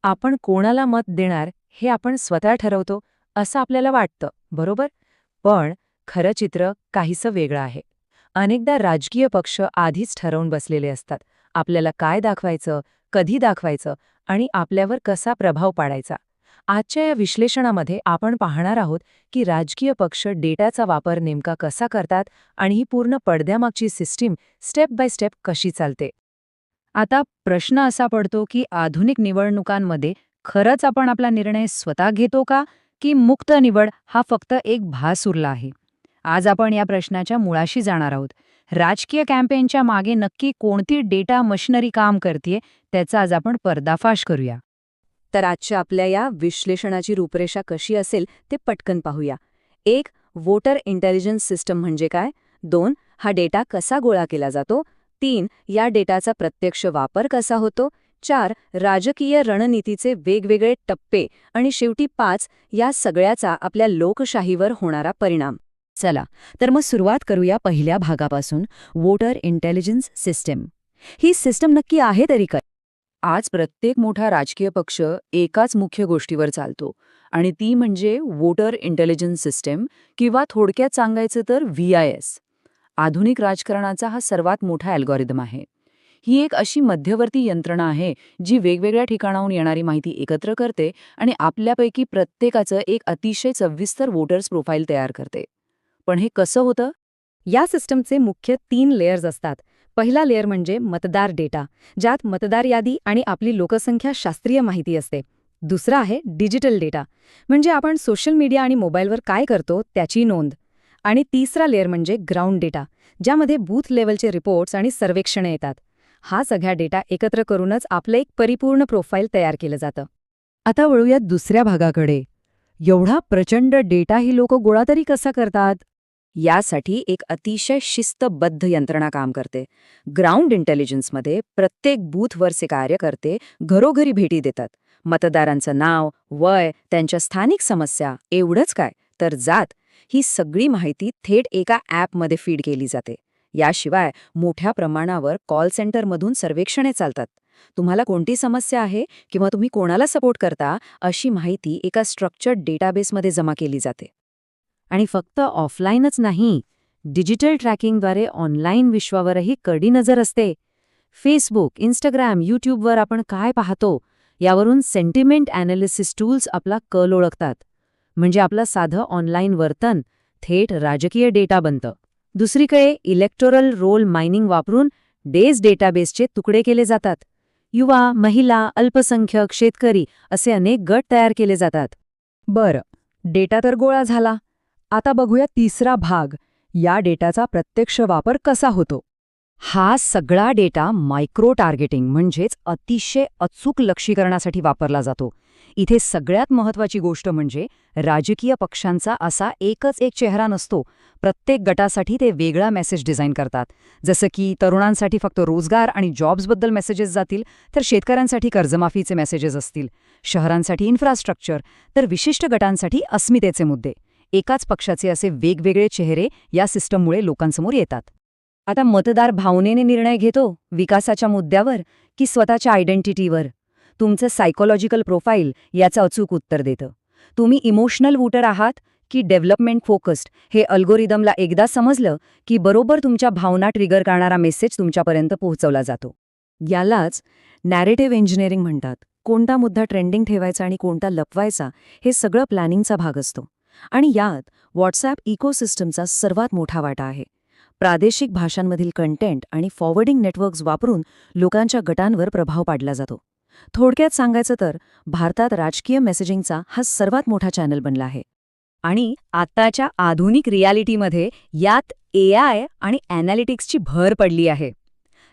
आपण कोणाला मत देणार हे आपण स्वतः ठरवतो असं आपल्याला वाटतं, बरोबर? पण खरं चित्र काहीसं वेगळं आहे. अनेकदा राजकीय पक्ष आधीच ठरवून बसलेले असतात. आपल्याला काय दाखवायचं, कधी दाखवायचं आणि आपल्यावर कसा प्रभाव पाडायचा. आजच्या या विश्लेषणामध्ये आपण पाहणार आहोत की राजकीय पक्ष डेटाचा वापर नेमका कसा करतात आणि ही पूर्ण पडद्यामागची सिस्टीम स्टेप बाय स्टेप कशी चालते. आता प्रश्न असा पडतो की आधुनिक निवडणुकांमध्ये खरंच आपण आपला निर्णय स्वतः घेतो का, की मुक्त निवड हा फक्त एक भास उरला आहे? आज आपण या प्रश्नाच्या मुळाशी जाणार आहोत. राजकीय कॅम्पेनच्या मागे नक्की कोणती डेटा मशिनरी काम करतेय त्याचा आज आपण पर्दाफाश करूया. तर आजच्या आपल्या या विश्लेषणाची रूपरेषा कशी असेल ते पटकन पाहूया. 1. वोटर इंटेलिजन्स सिस्टम म्हणजे काय? 2. हा डेटा कसा गोळा केला जातो? 3. या डेटाचा प्रत्यक्ष वापर कसा होतो? 4. राजकीय रणनीतीचे वेगवेगळे टप्पे आणि शेवटी 5. या सगळ्याचा आपल्या लोकशाहीवर होणारा परिणाम. चला तर मग सुरुवात करूया पहिल्या भागापासून, वोटर इंटेलिजन्स सिस्टम. ही सिस्टम नक्की आहे तरी काय? आज प्रत्येक मोठा राजकीय पक्ष एकाच मुख्य गोष्टीवर चालतो आणि ती म्हणजे वोटर इंटेलिजन्स सिस्टम किंवा थोडक्यात सांगायचं तर VIS. आधुनिक राजकारणाचा हा सर्वात मोठा अल्गोरिदम आहे. ही एक अशी मध्यवर्ती यंत्रणा आहे जी वेगवेगळ्या ठिकाणाहून येणारी माहिती एकत्र करते आणि आपल्यापैकी प्रत्येकाचं एक अतिशय सविस्तर वोटर्स प्रोफाईल तयार करते. पण हे कसं होतं? या सिस्टमचे मुख्य 3 लेयर्स असतात. पहिला लेयर म्हणजे मतदार डेटा, ज्यात मतदार यादी आणि आपली लोकसंख्या शास्त्रीय माहिती असते. दुसरा आहे डिजिटल डेटा, म्हणजे आपण सोशल मीडिया आणि मोबाईलवर काय करतो त्याची नोंद. आणि तिसरा लेयर म्हणजे ग्राउंड डेटा, ज्यामध्ये बूथ लेवलचे रिपोर्ट्स आणि सर्वेक्षणे येतात. हा सगळा डेटा एकत्र करूनच आपलं एक परिपूर्ण प्रोफाईल तयार केलं जातं. आता वळूयात दुसऱ्या भागाकडे. एवढा प्रचंड डेटा ही लोक गोळा तरी कसा करतात? यासाठी एक अतिशय शिस्तबद्ध यंत्रणा काम करते. ग्राउंड इंटेलिजन्समध्ये प्रत्येक बूथवरचे कार्यकर्ते घरोघरी भेटी देतात. मतदारांचं नाव, वय, त्यांच्या स्थानिक समस्या, एवढंच काय तर जात, ही सगळी माहिती थेट एका ॲपमध्ये फीड केली जाते. याशिवाय मोठ्या प्रमाणावर कॉल सेंटरमधून सर्वेक्षणे चालतात. तुम्हाला कोणती समस्या आहे किंवा तुम्ही कोणाला सपोर्ट करता अशी माहिती एका स्ट्रक्चर्ड डेटाबेसमध्ये जमा केली जाते. आणि फक्त ऑफलाईनच नाही, डिजिटल ट्रॅकिंगद्वारे ऑनलाईन विश्वावरही कडी नजर असते. फेसबुक, इंस्टाग्राम, यूट्यूबवर आपण काय पाहतो यावरून सेंटिमेंट ॲनालिसिस टूल्स आपला कल ओळखतात. म्हणजे आपलं साधं ऑनलाईन वर्तन थेट राजकीय डेटा बनतं. दुसरीकडे इलेक्टोरल रोल मायनिंग वापरून डेज डेटाबेसचे तुकडे केले जातात. युवा, महिला, अल्पसंख्यक, शेतकरी असे अनेक गट तयार केले जातात. बरं, डेटा तर गोळा झाला. आता बघूया तिसरा भाग, या डेटाचा प्रत्यक्ष वापर कसा होतो. हा सगळा डेटा मायक्रो टार्गेटिंग म्हणजेच अतिशय अचूक लक्ष्यीकरणासाठी वापरला जातो. इथे सगळ्यात महत्त्वाची गोष्ट म्हणजे राजकीय पक्षांचा असा एकच एक चेहरा नसतो. प्रत्येक गटासाठी ते वेगळा मेसेज डिझाईन करतात. जसं की तरुणांसाठी फक्त रोजगार आणि जॉब्सबद्दल मेसेजेस जातील, तर शेतकऱ्यांसाठी कर्जमाफीचे मेसेजेस असतील. शहरांसाठी इन्फ्रास्ट्रक्चर, तर विशिष्ट गटांसाठी अस्मितेचे मुद्दे. एकाच पक्षाचे असे वेगवेगळे चेहरे या सिस्टममुळे लोकांसमोर येतात. आता मतदार भावनेने निर्णय घेतो विकासाच्या मुद्द्यावर की स्वतःच्या आयडेंटिटीवर? तुमचं सायकोलॉजिकल प्रोफाईल याचं अचूक उत्तर देतं. तुम्ही इमोशनल वोटर आहात की डेव्हलपमेंट फोकस्ड, हे अल्गोरिदमला एकदा समजलं की बरोबर तुमच्या भावना ट्रिगर करणारा मेसेज तुमच्यापर्यंत पोहोचवला जातो. यालाच नॅरेटिव्ह इंजिनिअरिंग म्हणतात. कोणता मुद्दा ट्रेंडिंग ठेवायचा आणि कोणता लपवायचा हे सगळं प्लॅनिंगचा भाग असतो. आणि यात व्हॉट्सॲप इकोसिस्टमचा सर्वात मोठा वाटा आहे. प्रादेशिक भाषांमधील कंटेंट आणि फॉरवर्डिंग नेटवर्क्स वापरून लोकांच्या गटांवर प्रभाव पाडला जातो. थोडक्यात सांगायचं तर भारतात राजकीय मेसेजिंगचा हा सर्वात मोठा चॅनल बनला आहे. आणि आताच्या आधुनिक रियालिटीमध्ये यात AI आणि ॲनालिटिक्सची भर पडली आहे.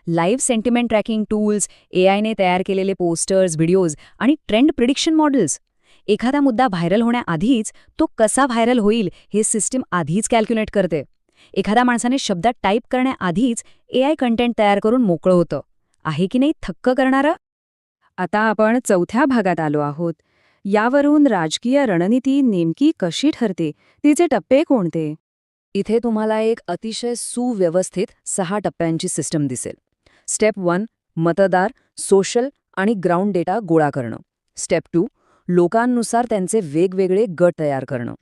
लाईव्ह सेंटिमेंट ट्रॅकिंग टूल्स, AIने तयार केलेले पोस्टर्स, व्हिडिओज आणि ट्रेंड प्रिडिक्शन मॉडेल्स. एखादा मुद्दा व्हायरल होण्याआधीच तो कसा व्हायरल होईल हे सिस्टीम आधीच कॅल्क्युलेट करते. एखाद्या माणसाने शब्दात टाईप करण्याआधीच AI कंटेंट तयार करून मोकळं होतं. आहे की नाही थक्क करणारं? आता आपण चौथ्या भागात आलो आहोत. यावरून राजकीय रणनीती नेमकी कशी ठरते, तिचे टप्पे कोणते? इथे तुम्हाला एक अतिशय सुव्यवस्थित 6 टप्प्यांची सिस्टम दिसेल. स्टेप 1, मतदार, सोशल आणि ग्राउंड डेटा गोळा करणं. स्टेप 2, लोकांनुसार त्यांचे वेगवेगळे गट तयार करणं.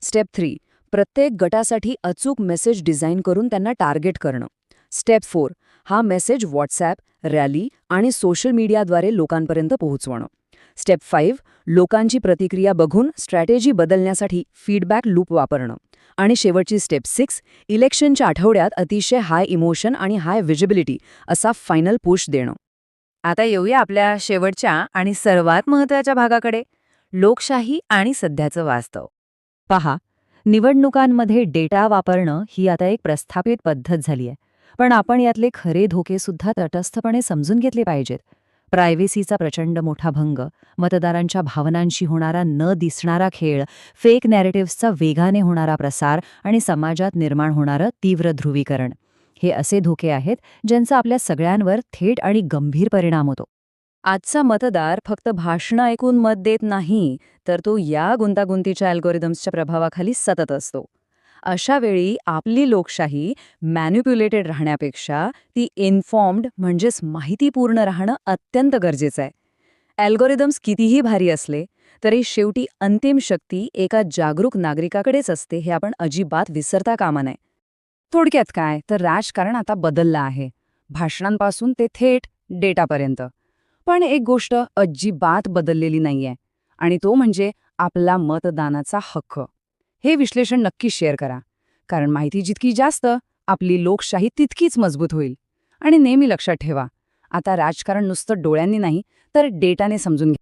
स्टेप 3, प्रत्येक गटासाठी अचूक मेसेज डिझाईन करून त्यांना टार्गेट करणं. स्टेप 4, हा मेसेज व्हॉट्सॲप, रॅली आणि सोशल मीडियाद्वारे लोकांपर्यंत पोहोचवणं. स्टेप 5, लोकांची प्रतिक्रिया बघून स्ट्रॅटेजी बदलण्यासाठी फीडबॅक लूप वापरणं. आणि शेवटची स्टेप 6, इलेक्शनच्या आठवड्यात अतिशय हाय इमोशन आणि हाय व्हिजिबिलिटी असा फायनल पुश देणं. आता येऊया आपल्या शेवटच्या आणि सर्वात महत्त्वाच्या भागाकडे, लोकशाही आणि सध्याचं वास्तव. पहा, निवडणुकांमध्ये डेटा वापरणं ही आता एक प्रस्थापित पद्धत झाली आहे. पण आपण यातले खरे धोके सुद्धा तटस्थपणे समजून घेतले पाहिजेत. प्रायव्हसीचा प्रचंड मोठा भंग, मतदारांच्या भावनांशी होणारा न दिसणारा खेळ, फेक नॅरेटिव्हचा वेगाने होणारा प्रसार आणि समाजात निर्माण होणारं तीव्र ध्रुवीकरण, हे असे धोके आहेत ज्यांचा आपल्या सगळ्यांवर थेट आणि गंभीर परिणाम होतो. आजचा मतदार फक्त भाषणं ऐकून मत देत नाही, तर तो या गुंतागुंतीच्या अल्गोरिदम्सच्या प्रभावाखाली सतत असतो. अशा वेळी आपली लोकशाही मॅन्युप्युलेटेड राहण्यापेक्षा ती इन्फॉर्म्ड म्हणजेच माहितीपूर्ण राहणं अत्यंत गरजेचं आहे. अल्गोरिदम्स कितीही भारी असले तरी शेवटी अंतिम शक्ती एका जागरूक नागरिकाकडेच असते, हे आपण अजिबात विसरता कामा नये. थोडक्यात काय तर राजकारण आता बदललं आहे, भाषणांपासून ते थेट डेटापर्यंत. पण एक गोष्ट अजिबात बदललेली नाहीये, आणि तो म्हणजे आपला मतदानाचा हक्क. हे विश्लेषण नक्की शेअर करा, कारण माहिती जितकी जास्त, आपली लोकशाही तितकीच मजबूत होईल. आणि नेहमी लक्षात ठेवा, आता राजकारण नुसतं डोळ्यांनी नाही तर डेटाने समजून घ्या.